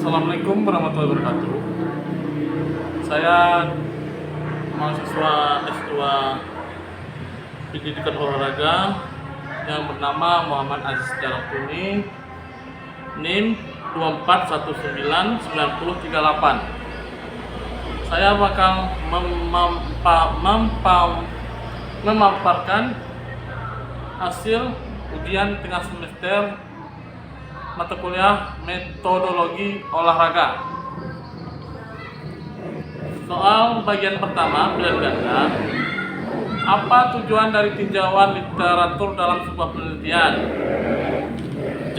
Assalamualaikum warahmatullahi wabarakatuh. Saya mahasiswa S2 Pendidikan Olahraga yang bernama Muhammad Aziz Jalantuni, NIM 24199038. Saya bakal memaparkan hasil ujian tengah semester mata kuliah metodologi olahraga. Soal bagian pertama, pilihan ganda. Apa tujuan dari tinjauan literatur dalam sebuah penelitian?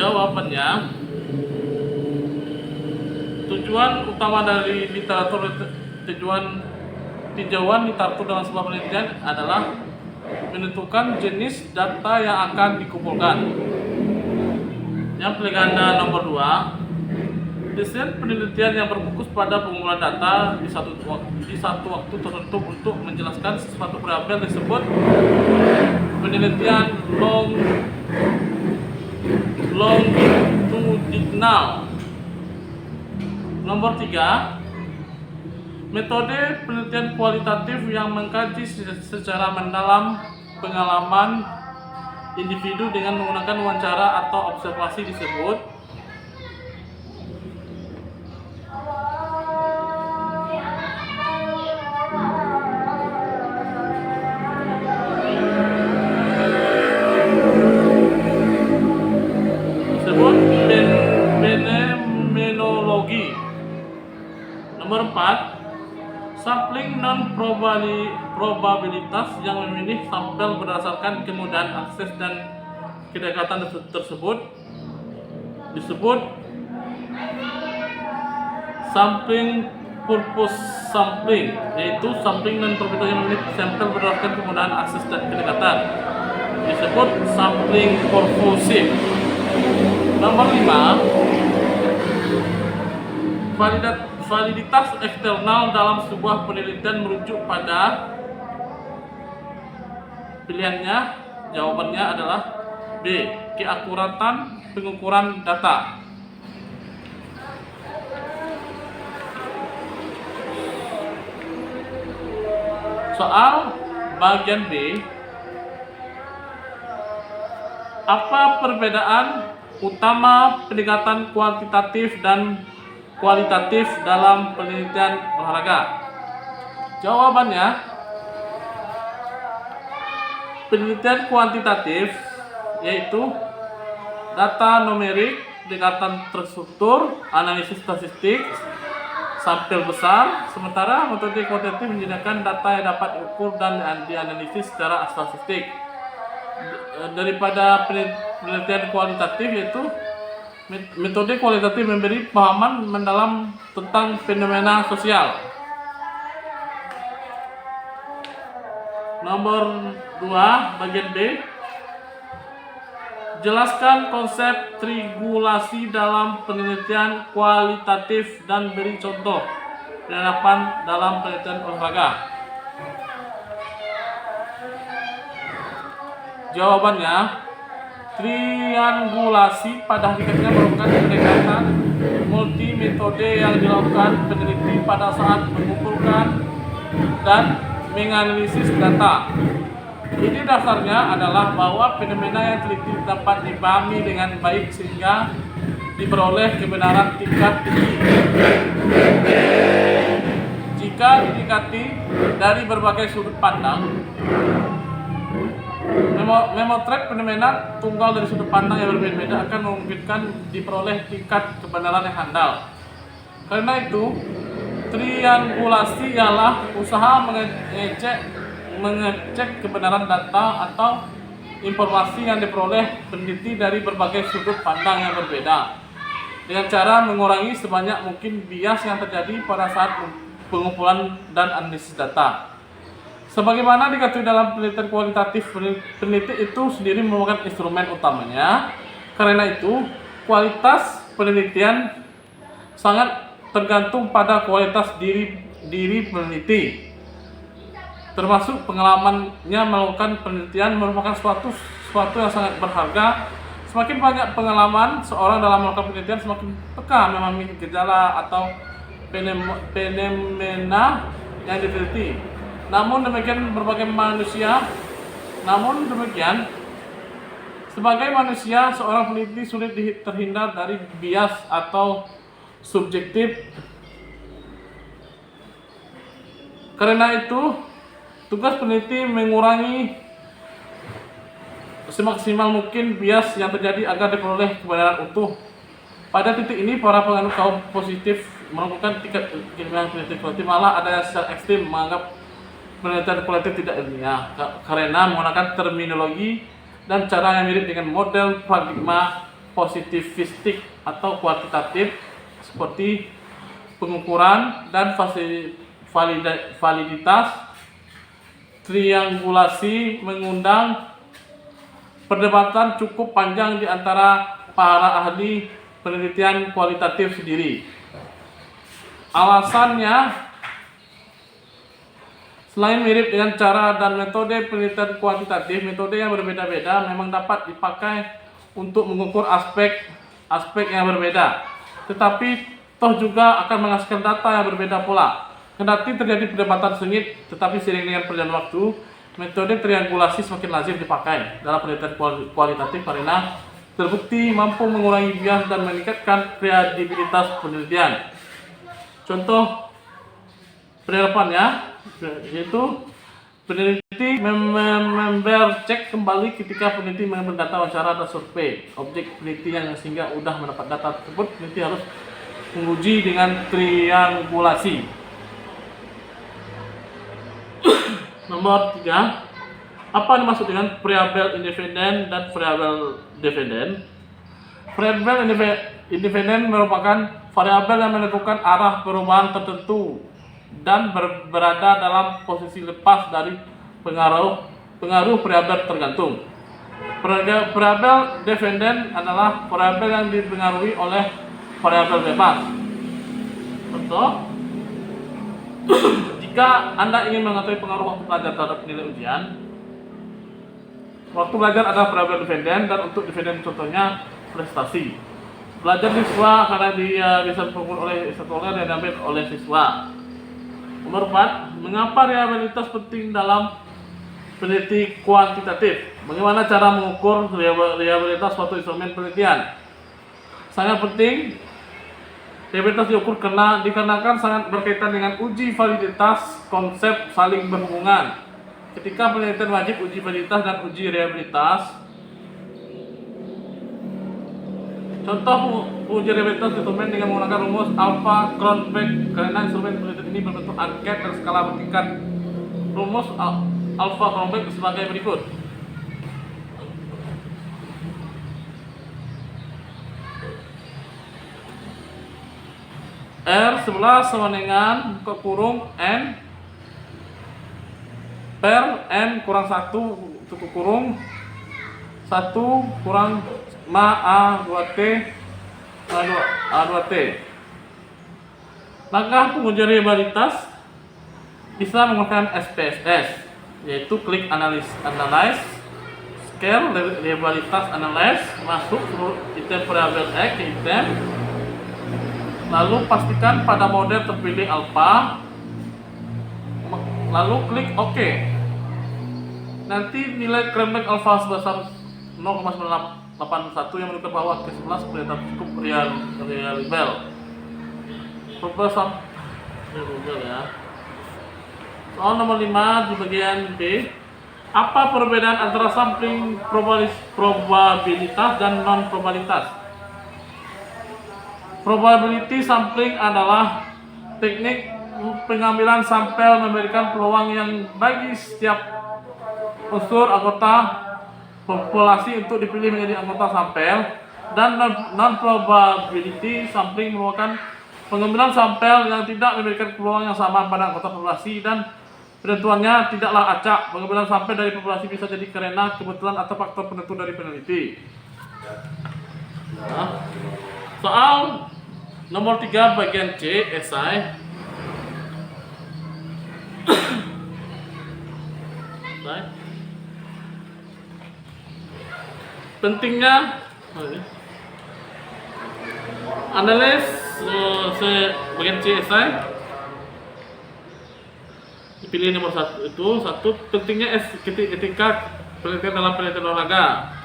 Jawabannya, tujuan utama dari tinjauan literatur dalam sebuah penelitian adalah menentukan jenis data yang akan dikumpulkan. Yang pilihan ganda nomor 2, desain penelitian yang berfokus pada pengumpulan data di satu waktu tertentu untuk menjelaskan sesuatu variabel disebut penelitian longitudinal. Nomor 3, metode penelitian kualitatif yang mengkaji secara mendalam pengalaman individu dengan menggunakan wawancara atau observasi disebut fenomenologi. Nomor 4, sampling non-probabilitas yang memilih sampel berdasarkan kemudahan akses dan kedekatan tersebut disebut sampling purpose sampling, yaitu sampling non-probabilitas yang memilih sampel berdasarkan kemudahan akses dan kedekatan disebut sampling purposive. Nomor 5, validitas eksternal dalam sebuah penelitian merujuk pada pilihannya. Jawabannya adalah B, keakuratan pengukuran data. Soal bagian B, apa perbedaan utama pendekatan kuantitatif dan kualitatif dalam penelitian olahraga? Jawabannya, penelitian kuantitatif yaitu data numerik, pendekatan terstruktur, analisis statistik, sampel besar, sementara metode kuantitatif menyediakan data yang dapat diukur dan dianalisis secara statistik. Daripada penelitian kualitatif yaitu metode kualitatif memberi pemahaman mendalam tentang fenomena sosial. Nomor 2, bagian B, jelaskan konsep triangulasi dalam penelitian kualitatif dan beri contoh penerapan dalam penelitian olahraga. Jawabannya, triangulasi pada hakikatnya merupakan pendekatan multi metode yang dilakukan peneliti pada saat mengumpulkan dan menganalisis data. Ini dasarnya adalah bahwa fenomena yang teliti dapat dipahami dengan baik sehingga diperoleh kebenaran tingkat tinggi. Jika didekati dari berbagai sudut pandang, memotret fenomena tunggal dari sudut pandang yang berbeda-beda akan memungkinkan diperoleh tingkat kebenaran yang handal. Karena itu, triangulasi ialah usaha mengecek kebenaran data atau informasi yang diperoleh peneliti dari berbagai sudut pandang yang berbeda dengan cara mengurangi sebanyak mungkin bias yang terjadi pada saat pengumpulan dan analisis data. Sebagaimana diketahui dalam penelitian kualitatif, peneliti itu sendiri merupakan instrumen utamanya. Karena itu, kualitas penelitian sangat tergantung pada kualitas diri peneliti. Termasuk pengalamannya melakukan penelitian merupakan suatu yang sangat berharga Semakin banyak pengalaman seorang dalam melakukan penelitian, semakin peka memahami gejala atau fenomena yang diteliti. Namun demikian, sebagai manusia, seorang peneliti sulit terhindar dari bias atau subjektif. Karena itu, tugas peneliti mengurangi semaksimal mungkin bias yang terjadi agar diperoleh kebenaran utuh. Pada titik ini, para penganut kaum positif melakukan tingkat keilmuan penelitian kualitatif, malah ada yang secara ekstrim menganggap penelitian kualitatif tidak ilmiah karena menggunakan terminologi dan cara yang mirip dengan model paradigma positivistik atau kuantitatif seperti pengukuran dan validitas, triangulasi, mengundang perdebatan cukup panjang di antara para ahli penelitian kualitatif sendiri. Alasannya, selain mirip dengan cara dan metode penelitian kuantitatif, metode yang berbeda-beda memang dapat dipakai untuk mengukur aspek yang berbeda. Tetapi toh juga akan menghasilkan data yang berbeda pula. Kendati terjadi perdebatan sengit, tetapi seiring dengan perjalanan waktu, metode triangulasi semakin lazim dipakai dalam penelitian kualitatif karena terbukti mampu mengurangi bias dan meningkatkan kredibilitas penelitian. Contoh penerapannya yaitu peneliti member-cek kembali ketika peneliti mengambil data wawancara atau survei objek peneliti yang sehingga sudah mendapat data tersebut, peneliti harus menguji dengan triangulasi. Nomor 3, apa yang dimaksud dengan variabel independen dan variabel dependen? Variabel independen merupakan variabel yang menentukan arah perubahan tertentu dan berada dalam posisi lepas dari pengaruh variabel tergantung. Variabel dependen adalah variabel yang dipengaruhi oleh variabel bebas. Contoh, jika Anda ingin mengetahui pengaruh waktu belajar terhadap nilai ujian, waktu belajar adalah variabel dependen, dan untuk dependen contohnya prestasi. Belajar siswa karena dia bisa diukur oleh sekolah dan diambil oleh siswa. Nomor 4, mengapa reliabilitas penting dalam peneliti kuantitatif? Bagaimana cara mengukur reliabilitas suatu instrumen penelitian? Sangat penting. Reliabilitas diukur dikarenakan sangat berkaitan dengan uji validitas konsep saling berhubungan. Ketika penelitian wajib uji validitas dan uji reliabilitas. Contoh uji reliabilitas instrumen dengan menggunakan rumus alpha Cronbach karena instrumen penelitian ini berbentuk angket dan skala bertingkat. Rumus alpha Cronbach sebagai berikut. R11 sama dengan kurung N per N kurang 1 tutup kurung 1 kurang ma A2T A2T. Langkah pengujian reliabilitas bisa menggunakan SPSS, yaitu klik analyze, scale reliabilitas analyze, masuk item variable X ke item, lalu pastikan pada model terpilih alpha, lalu klik OK. Nanti nilai Cronbach alpha sebesar 0,981 yang menunjukkan bahwa K11 kelihatan cukup reliable. Ya. Soal nomor 5 di bagian B. Apa perbedaan antara sampling probabilitas dan non-probabilitas? Probability sampling adalah teknik pengambilan sampel memberikan peluang yang bagi setiap unsur anggota populasi untuk dipilih menjadi anggota sampel, dan non-probability sampling merupakan pengambilan sampel yang tidak memberikan peluang yang sama pada anggota populasi dan penentuannya tidaklah acak. Pengambilan sampel dari populasi bisa jadi karena kebetulan atau faktor penentu dari peneliti. Nah, soal nomor 3 bagian C, esai. Pentingnya Analis bagian CSI dipilih nomor satu pentingnya ketika penelitian dalam penelitian olahraga.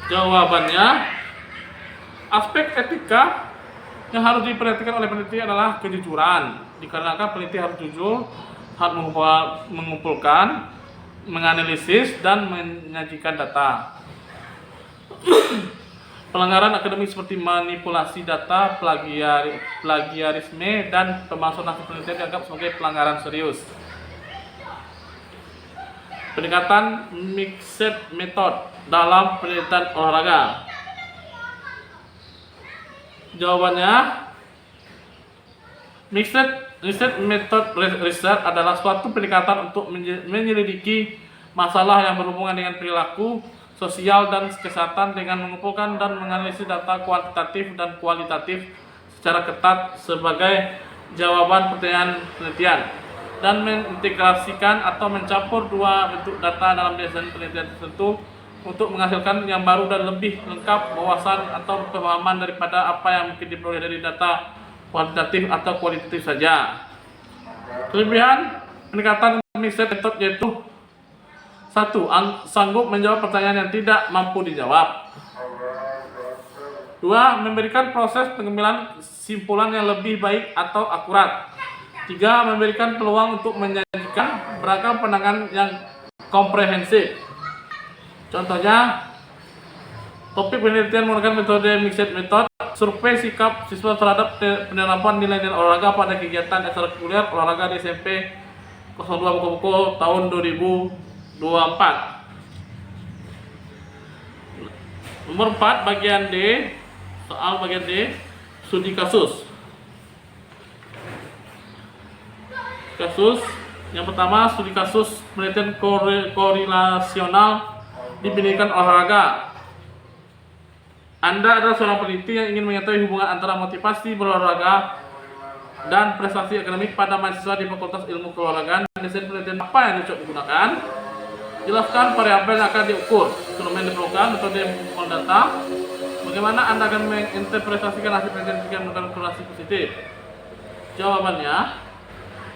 Jawabannya, aspek etika yang harus diperhatikan oleh peneliti adalah kejujuran. Dikarenakan peneliti harus jujur, harus mengumpulkan, menganalisis, dan menyajikan data. Pelanggaran akademik seperti manipulasi data, plagiarisme, dan pemalsuan hasil penelitian dianggap sebagai pelanggaran serius. Pendekatan mixed method dalam penelitian olahraga. Jawabannya, mixed method research adalah suatu pendekatan untuk menyelidiki masalah yang berhubungan dengan perilaku sosial dan kesehatan dengan mengumpulkan dan menganalisis data kuantitatif dan kualitatif secara ketat sebagai jawaban pertanyaan penelitian, dan mengintegrasikan atau mencampur dua bentuk data dalam desain penelitian tertentu untuk menghasilkan yang baru dan lebih lengkap wawasan atau pemahaman daripada apa yang mungkin diperoleh dari data kuantitatif atau kualitatif saja. Kelebihan pendekatan mixed method yaitu: 1. Sanggup menjawab pertanyaan yang tidak mampu dijawab. 2. Memberikan proses pengambilan simpulan yang lebih baik atau akurat. 3. Memberikan peluang untuk menyajikan beragam pandangan yang komprehensif. Contohnya, topik penelitian menggunakan metode mixed method, survei sikap siswa terhadap penerapan nilai-nilai olahraga pada kegiatan ekstrakurikuler olahraga di SMP 02 Buku tahun 2024. Nomor 4, bagian D, soal bagian D, studi kasus. Yang pertama, studi kasus penelitian korelasional di pendidikan olahraga. Anda adalah seorang peneliti yang ingin mengetahui hubungan antara motivasi berolahraga dan prestasi akademik pada mahasiswa di Fakultas Ilmu Keolahragaan. Desain penelitian apa yang cocok digunakan? Jelaskan variabel yang akan diukur, instrumen diperlukan, metode mengumpulkan data. Bagaimana Anda akan menginterpretasikan hasil penelitian jika menggunakan korelasi positif? Jawabannya,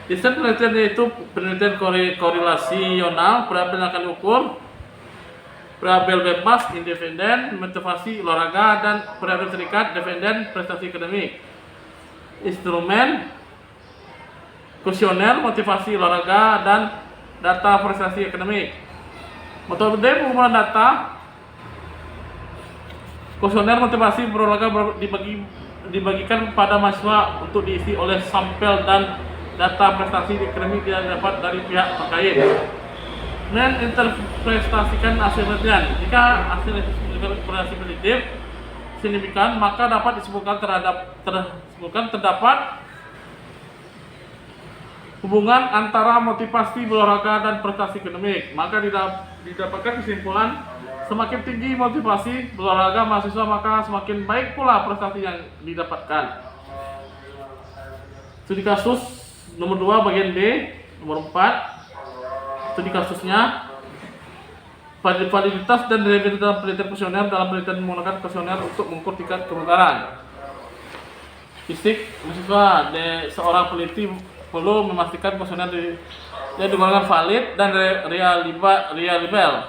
desain penelitian yaitu penelitian korelasional. Variabel yang akan diukur: variabel bebas independen, motivasi olahraga, dan variabel terikat dependen, prestasi akademik. Instrumen: kuesioner motivasi olahraga dan data prestasi akademik. Metode pengumpulan data: kuesioner motivasi berolahraga dibagikan kepada mahasiswa untuk diisi oleh sampel, dan data prestasi akademik yang didapat dari pihak terkait. Menginterpretasikan hasil penelitian. Jika hasil korelasi positif signifikan, maka dapat disebutkan terdapat hubungan antara motivasi berolahraga dan prestasi akademik. Maka didapatkan kesimpulan, semakin tinggi motivasi berolahraga mahasiswa, maka semakin baik pula prestasi yang didapatkan. Studi kasus nomor 2 bagian D. Nomor 4, studi kasusnya, validitas dan reliabilitas dalam penelitian kuesioner. Dalam penelitian menggunakan kuesioner untuk mengukur tingkat kebenaran. Fisik, mahasiswa seorang peneliti perlu memastikan kuesioner yang digunakan valid dan reliable.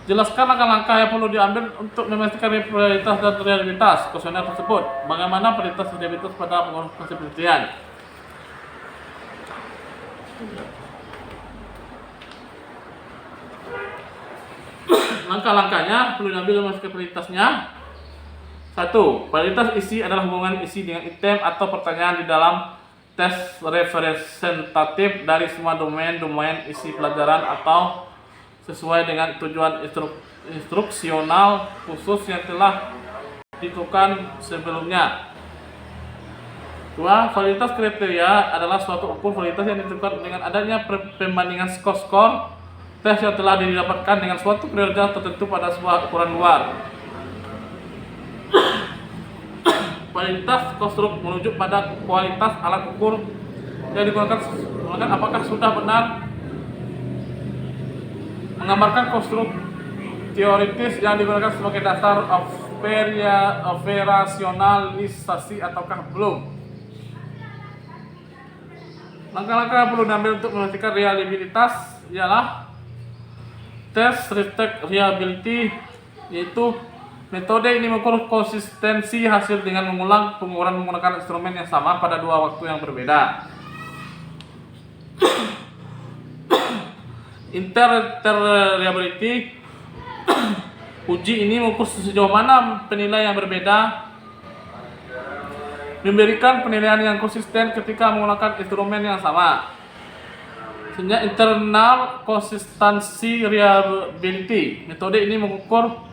Jelaskan langkah-langkah yang perlu diambil untuk memastikan validitas dan reliabilitas kuesioner tersebut. Bagaimana validitas dan reliabilitas pada hasil penelitian? Langkah-langkahnya perlu diambil dalam validitasnya. 1. Validitas isi adalah hubungan isi dengan item atau pertanyaan di dalam tes representatif dari semua domain isi pelajaran atau sesuai dengan tujuan instruksional khusus yang telah ditentukan sebelumnya. 2. Validitas kriteria adalah suatu ukur validitas yang ditentukan dengan adanya pembandingan skor tes yang telah didapatkan dengan suatu kriteria tertentu pada sebuah ukuran luar. Validitas konstruk menunjuk pada kualitas alat ukur yang digunakan apakah sudah benar menggambarkan konstruk teoritis yang digunakan sebagai dasar operasionalisasi ataukah belum. Langkah-langkah yang perlu diambil untuk memastikan reliabilitas ialah tes retake reliability, yaitu metode ini mengukur konsistensi hasil dengan mengulang pengukuran menggunakan instrumen yang sama pada dua waktu yang berbeda. Interreliability uji ini mengukur sejauh mana penilaian yang berbeda memberikan penilaian yang konsisten ketika menggunakan instrumen yang sama. Selanjutnya, internal consistency reliability. Metode ini mengukur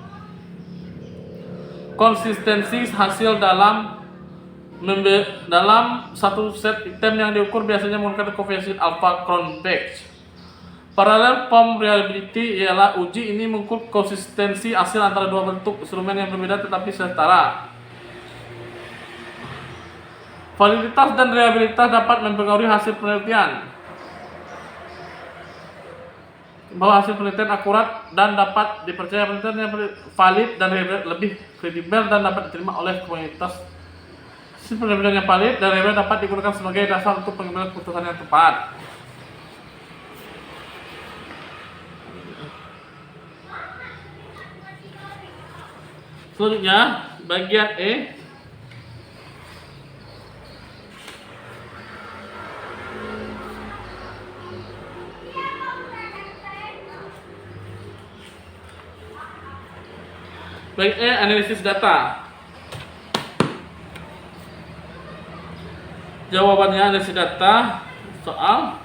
konsistensi hasil dalam satu set item yang diukur biasanya menggunakan koefisien alpha Cronbach. Parallel form reliability ialah uji ini mengukur konsistensi hasil antara dua bentuk instrumen yang berbeda tetapi setara. Validitas dan reliabilitas dapat mempengaruhi hasil penelitian. Bahwa hasil penelitian akurat dan dapat dipercaya, penelitian yang valid dan lebih kredibel dan dapat diterima oleh komunitas. Hasil penelitian yang valid dan reliabel dapat digunakan sebagai dasar untuk pengambilan keputusan yang tepat. Selanjutnya, bagian E. Baik, analisis data. Jawabannya analisis data soal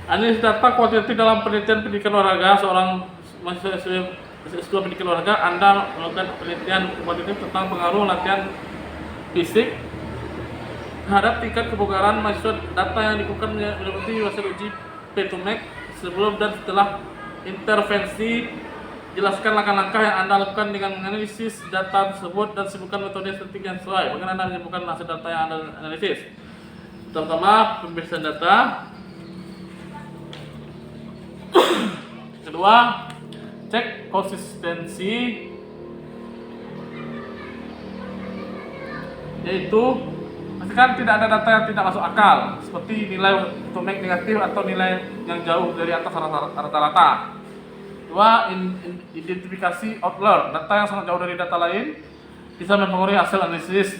analisis data kuantitatif dalam penelitian pendidikan olahraga. Seorang mahasiswa pendidikan olahraga, Anda melakukan penelitian kuantitatif tentang pengaruh latihan fisik terhadap tingkat kebugaran mahasiswa. Data yang dikumpulkan meliputi hasil uji P2Max sebelum dan setelah intervensi. Jelaskan langkah-langkah yang Anda lakukan dengan menganalisis data tersebut dan sebutkan metode statistik yang sesuai. Bagaimana Anda menyebutkan hasil data yang Anda analisis? Pertama, pemeriksaan data. Kedua, cek konsistensi, yaitu pastikan tidak ada data yang tidak masuk akal, seperti nilai P2Max negatif atau nilai yang jauh dari atas rata-rata. Dua, identifikasi outlier, data yang sangat jauh dari data lain bisa mempengaruhi hasil analisis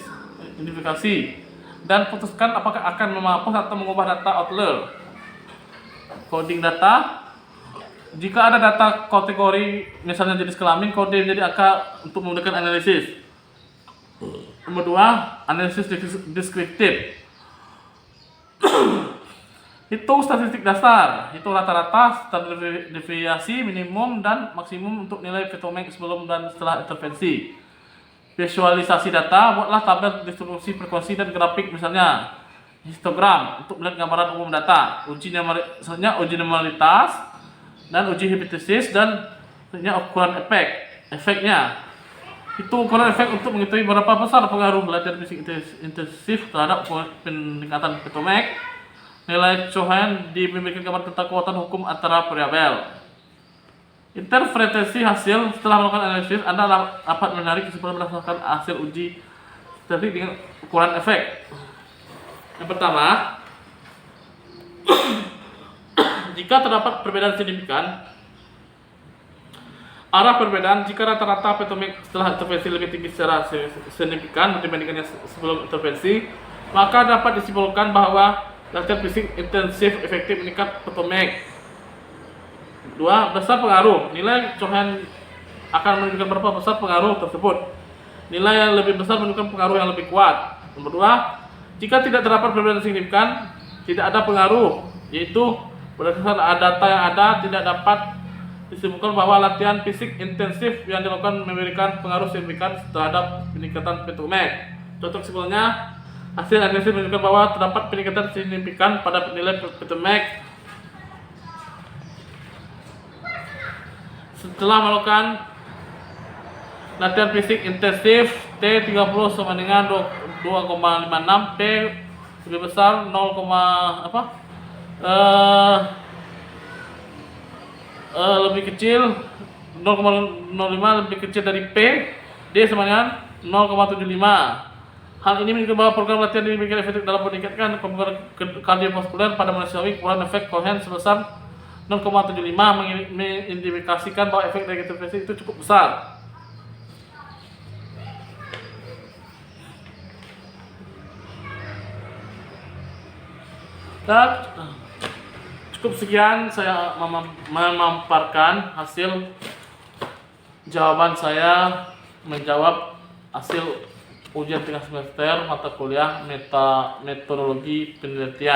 identifikasi, dan putuskan apakah akan menghapus atau mengubah data outlier. Coding data, jika ada data kategori misalnya jenis kelamin, kode menjadi angka untuk memudahkan analisis. Nomor dua, analisis deskriptif. Hitung statistik dasar, hitung rata-rata, standar deviasi minimum dan maksimum untuk nilai P2Max sebelum dan setelah intervensi. Visualisasi data, buatlah tabel distribusi frekuensi dan grafik, misalnya histogram untuk melihat gambaran umum data. Uji normalitas dan uji hipotesis dan ukuran efeknya. Hitung ukuran efek untuk mengetahui berapa besar pengaruh latihan fisik intensif terhadap peningkatan P2Max. Nilai Cohen memberikan gambar tentang kekuatan hukum antara variabel. Interpretasi hasil. Setelah melakukan analisis, Anda dapat menarik kesimpulan berdasarkan hasil uji statistik dengan ukuran efek. Yang pertama, jika terdapat perbedaan signifikan, arah perbedaan jika rata-rata P2Max setelah intervensi lebih tinggi secara signifikan dibandingkan yang sebelum intervensi, maka dapat disimpulkan bahwa latihan fisik intensif efektif meningkat P2Max. Dua, besar pengaruh. Nilai Cohen akan menunjukkan berapa besar pengaruh tersebut. Nilai yang lebih besar menunjukkan pengaruh yang lebih kuat. Nomor dua, jika tidak terdapat perbedaan signifikan, tidak ada pengaruh, yaitu berdasarkan data yang ada tidak dapat disimpulkan bahwa latihan fisik intensif yang dilakukan memberikan pengaruh signifikan terhadap peningkatan P2Max. Contoh kesimpulannya, hasil analisis menunjukkan bahwa terdapat peningkatan signifikan pada nilai P2Max setelah melakukan latihan fisik intensif. T30 sama dengan 2,56, P lebih besar lebih kecil 0,05 lebih kecil dari P, D sama dengan 0,75. Hal ini menunjukkan bahwa program latihan demikian efektif dalam meningkatkan kemampuan kardiovaskuler pada manusiawi. Ukuran efek Cohen sebesar 0,75 mengindikasikan bahwa efek negatif itu cukup besar. Dan cukup sekian saya memaparkan hasil jawaban saya menjawab hasil ujian tengah semester mata kuliah metodologi penelitian.